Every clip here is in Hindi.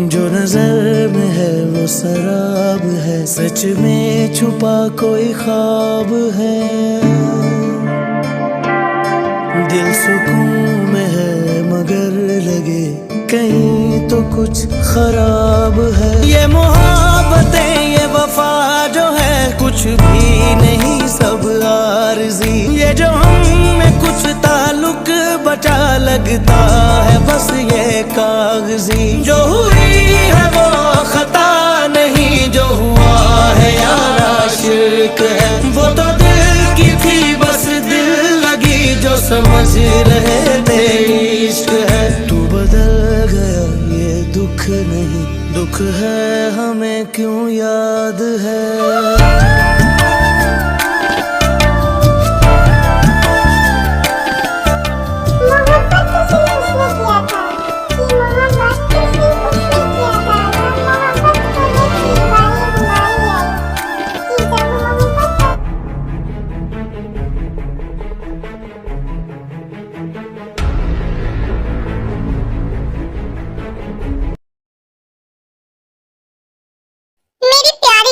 जो नजर में है वो शराब है, सच में छुपा कोई ख्वाब है। दिल सुकून में है मगर लगे कहीं तो कुछ खराब है। ये मोहब्बतें ये वफा जो है कुछ भी नहीं सब आरज़ी। ये जो हम में कुछ ताल्लुक बचा लगता है बस ये कागजी। जो हुई है वो खता नहीं, जो हुआ है यार आशिक है। वो तो दिल की थी बस दिल लगी, जो समझ रहे थे इश्क है। तू बदल गया ये दुख नहीं, दुख है हमें क्यों याद है।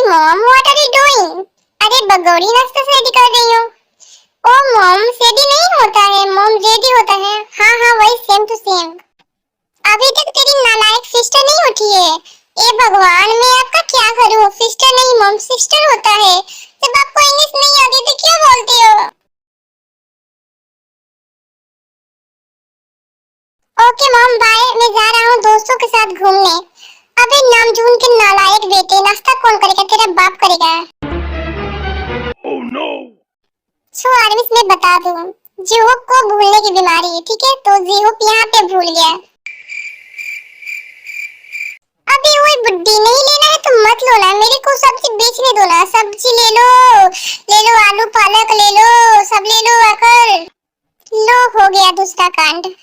Mom what are you doing? अरे बगौड़ी नाश्ता रेडी कर रही हूँ। ओ मॉम रेडी नहीं होता है, मॉम रेडी होता है। हाँ हाँ वही सेम टू सेम। अभी तक तेरी नालायक सिस्टर नहीं उठी है। ए भगवान मैं आपका क्या करूँ, सिस्टर नहीं मॉम सिस्टर होता है। जब आपको इंग्लिश नहीं आती तो क्यों बोलती हो? ओके मॉम बाय, मैं जा रहा हूँ दोस्तों के साथ घूमने। अबे नामजून के नालायक बेटे, नाश्ता कौन करेगा, तेरा बाप करेगा। Oh no! सो आर्मिस में बता दूं, जीहोप को भूलने की बीमारी है, ठीक है? तो जीहोप यहाँ पे भूल गया। अबे वो बुड्ढी नहीं लेना है तो मत लो ना, मेरे को सब्जी बेचने दो ना। सब्जी ले लो आलू पालक ले लो, सब ले लो आकर। लो हो गया दूसरा कांड।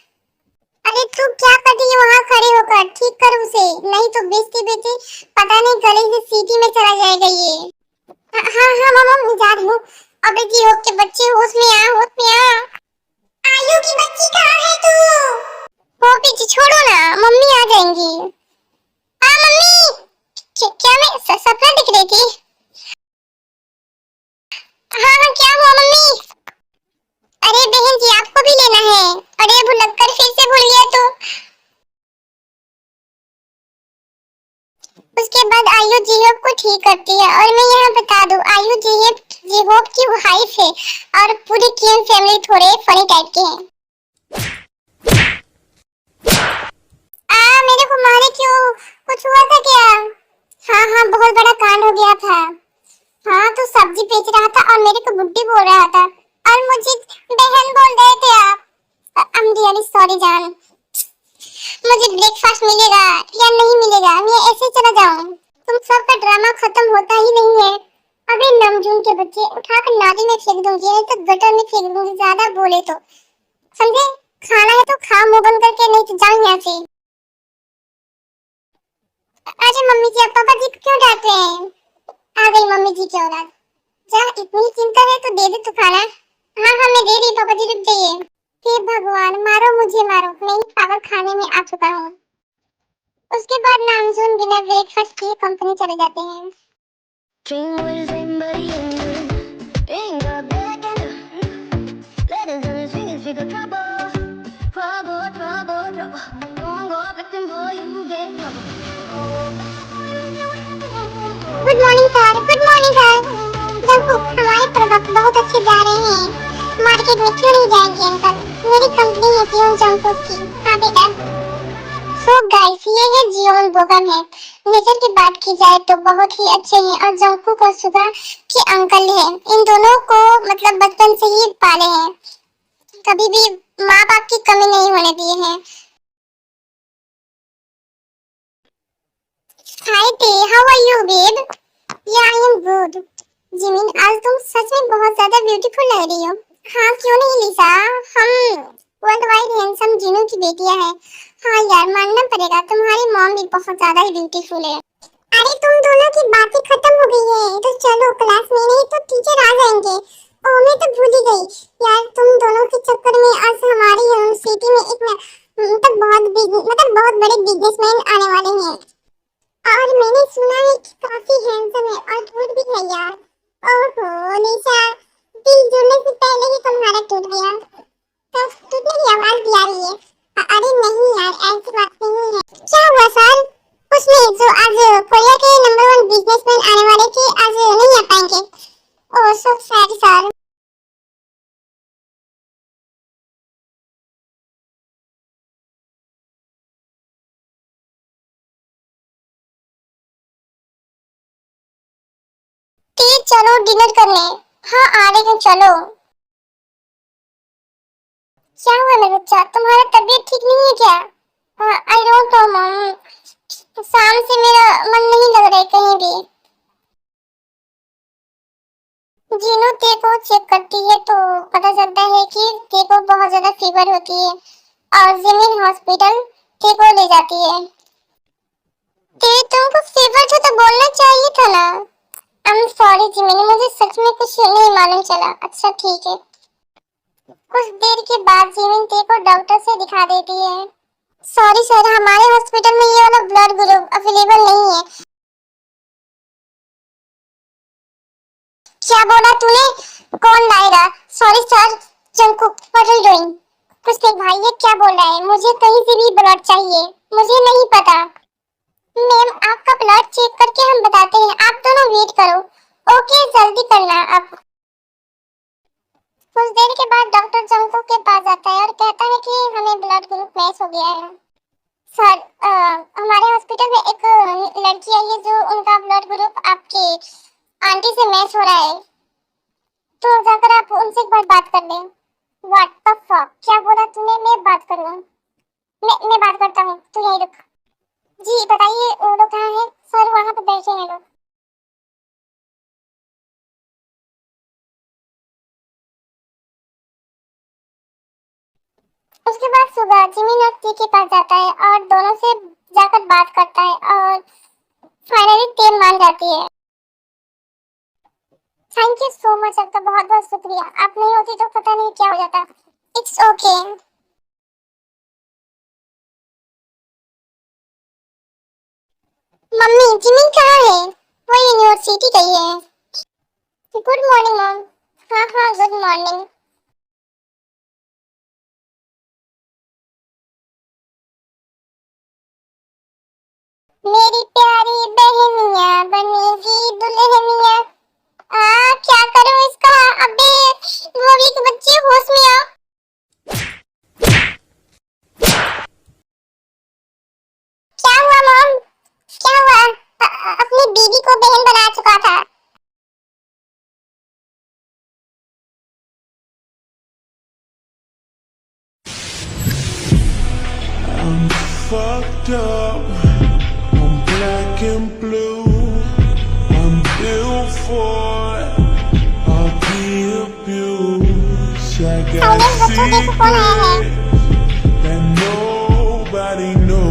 अरे तू क्या कर रही है वहाँ खड़े होकर, ठीक कर उसे, नहीं तो बेचते बेचते पता नहीं गले से सीटी में चला जाएगा ये। हाँ हाँ मामा मैं जा रही हूँ। अबे जी होप के बच्चे होश में आ, होश में आ। आयु की बच्ची कहाँ है तू? हो पीछे छोड़ो ना, मम्मी आ जाएंगी। हाँ मम्मी। क्या मैं सपना दिख रही थी? हाँ हाँ क्या हुआ मम्मी? अरे बहन जी आपको भी लेना है। अरे भुलक्कर फिर से भूल गया तो। उसके बाद आयु जीहोप को ठीक करती है। और मैं यहाँ बता दूं आयु जीहोप की वाइफ है और पूरी किम फैमिली थोड़े फनी टाइप के हैं। मेरे को मारे क्यों, कुछ हुआ था क्या? हाँ हाँ बहुत बड़ा कांड हो गया था। हाँ तो सब्जी बेच रहा था और मेरे को बुड्ढी बोल रहा था और मुझे बहन बोल रहे थे आप। I'm really sorry जान। मुझे ब्रेकफास्ट मिलेगा या नहीं मिलेगा, मैं ऐसे चला जाऊं? तुम सबका ड्रामा खत्म होता ही नहीं है। अबे नामजून के बच्चे, उठाकर नाली में फेंक दूंगी नहीं तो गटर में फेंक दूंगी, ज्यादा बोले तो। समझे? खाना है तो खा मुंह बंद करके, नहीं तो जाओ यहाँ से। अरे मम्मी जी आप पापा जी को क्यों डांट रहे हैं? आ गई मम्मी जी की औलाद। जा इतनी चिंता है तो दे दे तू खाना। हाँ हाँ मैं दे रही, पापा जी रुक जाइए। हे भगवान मारो मुझे मारो, मैं ही पागल खाने में आ चुका हूँ। उसके बाद नामजून बिना ब्रेकफास्ट किए कंपनी चले जाते हैं। Good morning sir, good morning sir. Jungkook हमारे प्रोडक्ट बहुत अच्छे जा रहे हैं, मार्केट में क्यों नहीं जाएंगे अंकल? मेरी कंपनी है जियोन जंकुक की। हाँ बेटा। सो गाइस ये है जियोन बोगम है। नेचर की बात की जाए तो बहुत ही अच्छे हैं और जंकुक और सुगा के अंकल हैं। इन दोनों को मतलब बचपन से ही पाले हैं, कभी भी माँ बाप की कमी नहीं होने दी है। हाय ते, हाउ आर यू बेब? या आई एम गुड। जिमिन आज तुम सच में बहुत ज्यादा ब्यूटीफुल लग रही हो। हाँ क्यों नहीं लिसा, हम वर्ल्ड वाइड हैंडसम जिनू की बेटियां हैं। हाँ यार मानना पड़ेगा, तुम्हारी मॉम भी बहुत ज्यादा ही ब्यूटीफुल है। अरे तुम दोनों की बातें खत्म हो गई है तो चलो क्लास में, नहीं तो टीचर आ जाएंगे। ओह मैं तो भूल ही गई यार, तुम दोनों के चक्कर में आज हमारी यूनिवर्सिटी में एक बहुत बड़े बिजनेसमैन आने वाले हैं। काफी हैंडसम है और क्यूट भी है यार। ओहो निशा, दिल जुड़ने से पहले ही तुम्हारा टूट गया। तो टूटने की आवाज भी आ रही है। अरे नहीं यार, ऐसी बात नहीं है। क्या हुआ सर? उसमें जो आज कोरिया के नंबर 1 बिजनेसमैन आने वाले थे, आज नहीं आ पाएंगे। ओह सो सॉरी सर। चलो डिनर करने। हाँ आ रहे हैं, चलो। क्या हुआ मेरे बच्चा, तुम्हारा तबीयत ठीक नहीं है क्या? आई डोंट नो मॉम, शाम से मेरा मन नहीं लग रहा है कहीं भी। जीनू तेरे को चेक करती है तो पता चलता है कि तेरे को बहुत ज्यादा फीवर होती है और जिमिन हॉस्पिटल तेरे को ले जाती है। तुमको फीवर था तो बोलना चाहिए था ना। आई एम सॉरी जिमिन, मुझे सच में कुछ नहीं मालूम चला। अच्छा ठीक है। कुछ देर के बाद जिमिन तेरे को डॉक्टर से दिखा देती है। सॉरी सर, हमारे हॉस्पिटल में ये वाला ब्लड ग्रुप अवेलेबल नहीं है। क्या बोला तूने? कौन लाएगा? Sorry sir. Jungkook, what are you doing? कुछ नहीं भाई, ये क्या बोल रहा है? मुझे कहीं से भी ब्लड चाहिए, मुझे नहीं पता। मैम आपका ब्लड चेक करके हम बताते हैं, आप दोनों वेट करो। ओके जल्दी करना। अब कुछ देर के बाद डॉक्टर जंकुक के पास आता है और कहता है कि हमें ब्लड ग्रुप मैच हो गया है। सर हमारे हॉस्पिटल में एक लड़की आई है जो उनका ब्लड ग्रुप आपके आंटी से मैच हो रहा है, तो जाकर आप उनसे एक बार बात कर लें। व्हाट द फक, क्या बोला तूने? मैं बात करूं? मैं बात करता हूं, तू यहीं रुक। जी बताइए, वो लोग कहाँ हैं? सर वहाँ पे बैठे हैं लोग। उसके बाद सुबह जिमिन और टी के पास जाता है और दोनों से जाकर बात करता है और फाइनली टीम मान जाती है। थैंक यू सो मच, आपका बहुत बहुत शुक्रिया। आप नहीं होती तो पता नहीं क्या हो जाता। It's okay. मम्मी जिमिन कहाँ है? वो यूनिवर्सिटी गई है। Good morning mom. हाँ हाँ गुड मॉर्निंग। मेरी प्यारी बहनिया बनेगी दुल्हनिया। क्या करूं इसका? अबे मोगी के बच्चे, होश में आ। क्या हुआ मॉम? क्या हुआ? अपनी बीवी को बहन बना चुका था। I'm fucked up, I'm black and blue, I'm built for all the abuse. I got secrets that nobody knows.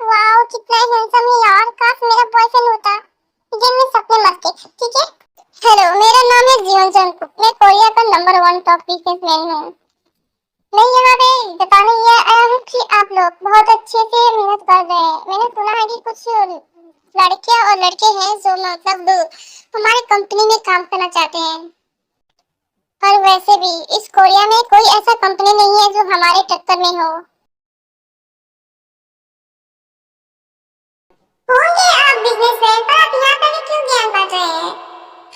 Wow कितना हैंडसम है यार, काश मेरा बॉयफ्रेंड होता। दिन में सपने मस्ते, ठीक है। हेलो, मेरा नाम है जीवन जंकुक, मैं कोरिया का नंबर 1 टॉप बिजनेसमैन हूँ। मैं यहाँ पे बताने ये आया हूँ कि आप लोग बहुत अच्छे से मेहनत कर रहे हैं। मैंने सुना है कि कुछ लड़कियां और लड़के हैं जो मतलब हमारी कंपनी में काम करना चाहते हैं, और वैसे भी इस कोरिया में कोई ऐसा कंपनी नहीं है जो हमारे टक्कर में हो। होंगे आप बिजनेसमैन, पर आप यहाँ पर क्यों ज्ञान बांट रहे हैं?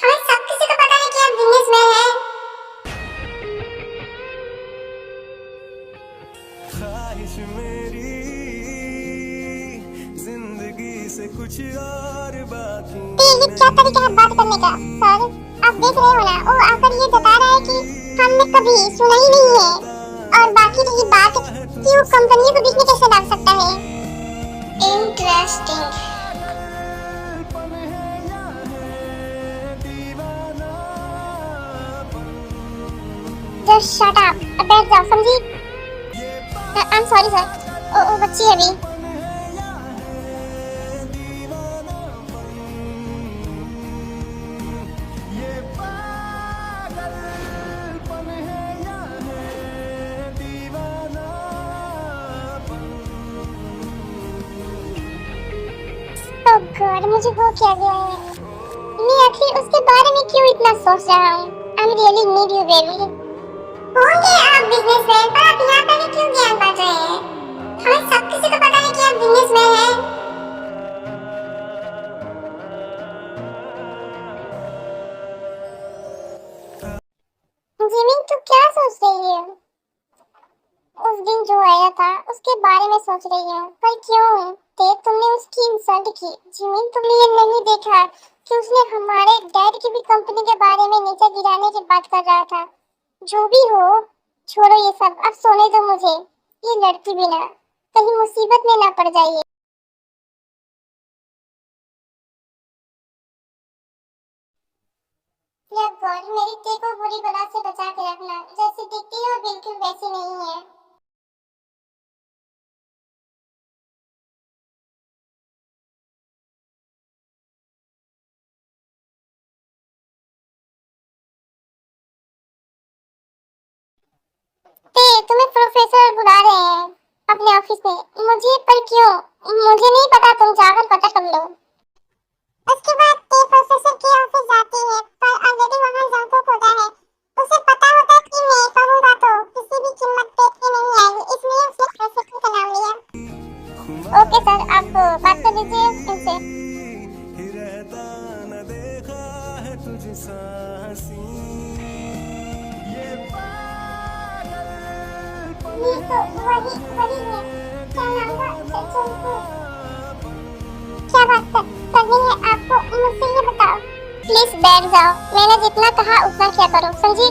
हमें सब किसी को पता है कि आप बिजनेसमैन हैं। ख्वाहिश मेरी जिंदगी से कुछ और बाकी। ये क्या तरीका है बात करने का? सर आप देख रहे हो ना, वो आकर ये बता रहा है कि हमने कभी सुना ही नहीं है, और बाकी रही बात कि वो कंपनी को बीच में कैसे डाल सकता है। इंटरेस्टिंग। जस्ट शट अप, अब बैठ जाओ, समझी? आई एम सॉरी सर, ओ बच्ची है अभी। गॉड, मुझे हो क्या गया है? मैं आखिर उसके बारे में क्यों इतना सोच रहा हूँ? I am really need you baby. होंगे आप बिजनेसमैन, पर आप यहाँ पर क्यों ज्ञान बांट रहे हैं? हमें सब किसी को पता है कि आप बिजनेसमैन हैं। जिमिन, तू क्या सोच रही है? उस दिन जो आया था उसके बारे में सोच रही हूँ। पर क्यों? तुमने उसकी इंसल्ट की। जिमिन, तुमने ये नहीं देखा कि उसने हमारे डैड की भी कंपनी के बारे में नीचे गिराने की बात कर रहा था? जो भी हो, छोड़ो ये सब, अब सोने दो मुझे। ये लड़की भी ना कहीं मुसीबत में ना पड़ जाइए। या गॉड, मेरी टे को बुरी बला से बचा के रखना। जैसी दिखती है वो बिल्कुल वैसी नहीं है। तुम्हें प्रोफेसर बुला रहे हैं अपने ऑफिस में। मुझे पर क्यों? मुझे नहीं पता, तुम जाकर पता कर लो। उसके बाद प्रोफेसर के ऑफिस जाती है, पर ऑलरेडी वहां जंकुक होता है। उसे पता होता है कि मैं कहूंगा तो किसी भी कीमत पे के नहीं आएगी, इसलिए उसने प्रोफेसर का नाम लिया। ओके सर, आप बात कर लीजिए इनसे। रहता न देखा है तुझसा हंसी, ये ये तो वही वही है। क्या नाम था? जंकुक। क्या बात करनी है आपको मुझसे, ये बताओ। प्लीज बैठ जाओ, मैंने जितना कहा उतना क्या करो, समझी?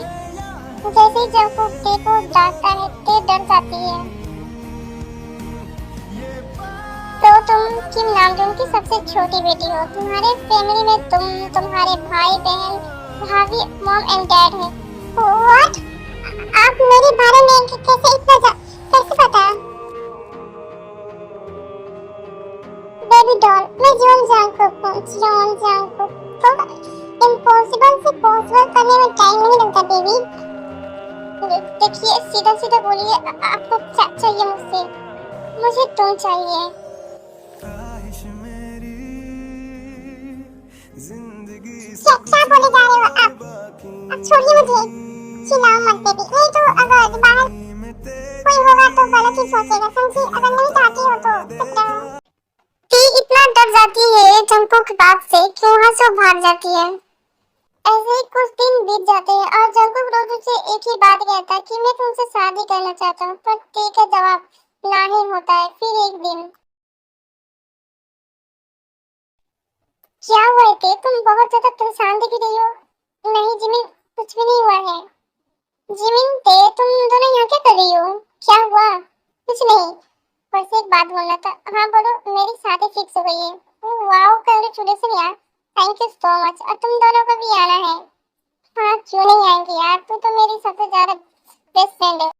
जैसे ही जंकुक टे को डांटता है, टे डर जाती है। तो तुम किम नामजून की सबसे छोटी बेटी हो। तुम्हारे फैमिली में तुम्हारे भाई बहन, भाभी, मॉम एंड डैड है। व्हाट? आप मेरे बारे में कैसे कैसे पता? बेबी डॉल, मैं जॉन जंकुक हूँ। John Jungkook. तो इम्पॉसिबल से पॉसिबल करने में टाइम नहीं लगता बेबी। देखिए, सीधा सीधा बोलिए, आपको क्या चाहिए मुझसे? मुझे तुम चाहिए। ख्वाहिश मेरी जिंदगी क्या बोले जा रहे हो आप? अब छोड़िए मुझे, चिल्लाओ मत बेबी, नहीं तो अगर बाहर कोई होगा तो गलत ही सोचेगा, समझी? अगर नहीं चाहती हो तो चुप रहो। टी इतना डर जाती है जंकुक की बात से कि वहां से भाग जाती है। ऐसे ही कुछ दिन बीत जाते हैं और जंकुक रोज से एक ही बात कहता है कि मैं तुमसे शादी करना चाहता हूँ, पर टी का जवाब ना ही होता है। फिर एक दिन, क्या हुआ टी? तुम बहुत ज्यादा परेशान दिख रही हो। नहीं जिमिन, कुछ भी नहीं हुआ है। जिमिन, टे तुम दोनों यहाँ क्या कर रही हो? क्या हुआ? कुछ नहीं, बस एक बात बोलना था। हाँ बोलो। मेरी शादी फिक्स हो गई है। वाओ, कांग्रेचुलेशन यार, थैंक यू सो मच। और तुम दोनों को भी आना है। हाँ क्यों नहीं आएंगे यार, तू तो मेरी सबसे ज्यादा बेस्ट फ्रेंड है।